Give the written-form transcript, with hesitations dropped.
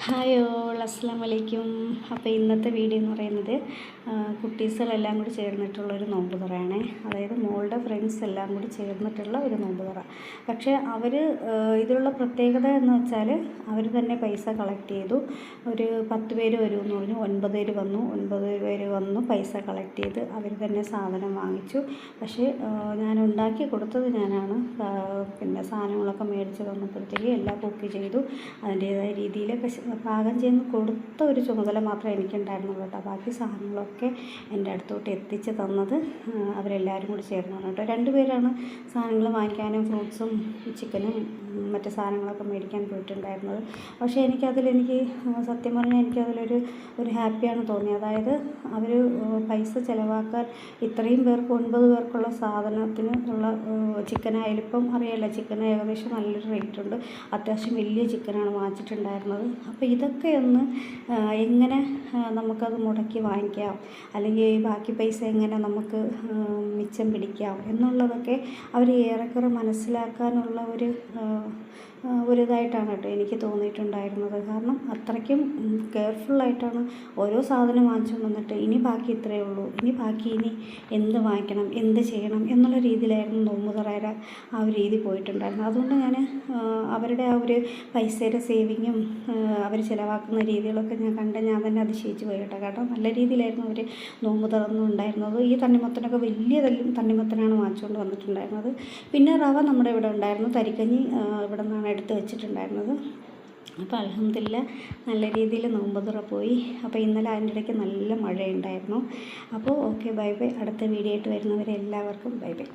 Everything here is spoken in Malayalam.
ഹായ് ഓൾ, അസ്സലാമു അലൈക്കും. അപ്പോൾ ഇന്നത്തെ വീഡിയോ എന്ന് പറയുന്നത് കുട്ടീസുകളെല്ലാം കൂടി ചേർന്നിട്ടുള്ളൊരു നോമ്പ് തുറയാണ്. അതായത് മോളുടെ ഫ്രണ്ട്സ് എല്ലാം കൂടി ചേർന്നിട്ടുള്ള ഒരു നോമ്പ് തുറ. പക്ഷേ അവർ ഇതിലുള്ള പ്രത്യേകത എന്ന് വെച്ചാൽ അവർ തന്നെ പൈസ കളക്ട് ചെയ്തു. ഒരു 10 പേര് വരുമെന്ന് പറഞ്ഞു. 9 പേര് വന്നു. 9 പേര് വന്നു പൈസ കളക്ട് ചെയ്ത് അവർ തന്നെ സാധനം വാങ്ങിച്ചു. പക്ഷേ ഞാൻ ഉണ്ടാക്കി കൊടുത്തത് ഞാനാണ്. പിന്നെ സാധനങ്ങളൊക്കെ മേടിച്ച് തന്നപ്പോഴത്തേക്ക് എല്ലാം കുക്ക് ചെയ്തു അതിൻ്റേതായ രീതിയിൽ. പാകം ചെയ്ത് കൊടുത്ത ഒരു ചുമതല മാത്രമേ എനിക്കുണ്ടായിരുന്നുള്ളൂ കേട്ടോ. ബാക്കി സാധനങ്ങളൊക്കെ എൻ്റെ അടുത്തോട്ട് എത്തിച്ച് തന്നത് അവരെല്ലാവരും കൂടി ചേർന്നാണ് കേട്ടോ. 2 പേരാണ് സാധനങ്ങൾ വാങ്ങിക്കാനും ഫ്രൂട്ട്സും ചിക്കനും മറ്റ് സാധനങ്ങളൊക്കെ മേടിക്കാൻ പോയിട്ടുണ്ടായിരുന്നത്. പക്ഷേ എനിക്ക് സത്യം പറഞ്ഞാൽ എനിക്കതിലൊരു ഹാപ്പിയാണ് തോന്നിയത്. അതായത് അവർ പൈസ ചിലവാക്കാൻ ഇത്രയും പേർക്ക് 9 പേർക്കുള്ള സാധനത്തിന് ഉള്ള ചിക്കനായാലും ഇപ്പം അറിയാമല്ലോ, ചിക്കന് ഏകദേശം നല്ലൊരു റേറ്റ് ഉണ്ട്. അത്യാവശ്യം വലിയ ചിക്കനാണ് വാങ്ങിച്ചിട്ടുണ്ടായിരുന്നത്. അപ്പോൾ ഇതൊക്കെ ഒന്ന് എങ്ങനെ നമുക്കത് മുടക്കി വാങ്ങിക്കാം, അല്ലെങ്കിൽ ബാക്കി പൈസ എങ്ങനെ നമുക്ക് മിച്ചം പിടിക്കാം എന്നുള്ളതൊക്കെ അവർ ഏറെക്കുറെ മനസ്സിലാക്കാനുള്ള ഒരിതായിട്ടാണ് കേട്ടോ എനിക്ക് തോന്നിയിട്ടുണ്ടായിരുന്നത്. കാരണം അത്രയ്ക്കും കെയർഫുള്ളായിട്ടാണ് ഓരോ സാധനം വാങ്ങിച്ചുകൊണ്ട് വന്നിട്ട് ഇനി ബാക്കി ഇത്രയേ ഉള്ളൂ, ഇനി എന്ത് വാങ്ങിക്കണം, എന്ത് ചെയ്യണം എന്നുള്ള രീതിയിലായിരുന്നു നോമ്പ് തുറയുടെ ആ ഒരു രീതി പോയിട്ടുണ്ടായിരുന്നു. അതുകൊണ്ട് ഞാൻ അവരുടെ ആ ഒരു പൈസയുടെ സേവിങ്ങും അവർ ചിലവാക്കുന്ന രീതികളൊക്കെ ഞാൻ തന്നെ അതിശയിച്ച് പോയി കേട്ടോ. കാരണം നല്ല രീതിയിലായിരുന്നു അവർ നോമ്പ് തുറന്നുണ്ടായിരുന്നത്. ഈ തണ്ണിമത്തനൊക്കെ വലിയ തണ്ണിമത്തനാണ് വാങ്ങിച്ചുകൊണ്ട് വന്നിട്ടുണ്ടായിരുന്നത്. പിന്നെ റവ നമ്മുടെ ഇവിടെ ഉണ്ടായിരുന്നു, തരിക്കഞ്ഞി ഇവിടെ നിന്നാണ് എടുത്ത് വെച്ചിട്ടുണ്ടായിരുന്നത്. അപ്പോൾ അൽഹംദുലില്ലാ നല്ല രീതിയിൽ നോമ്പ് തുറ പോയി. അപ്പോൾ ഇന്നലെ അതിൻ്റെ ഇടയ്ക്ക് നല്ല മഴയുണ്ടായിരുന്നു. അപ്പോൾ ഓക്കെ, ബൈ ബൈ. അടുത്ത വീഡിയോ ആയിട്ട് വരുന്നവരെ എല്ലാവർക്കും ബൈ ബൈ.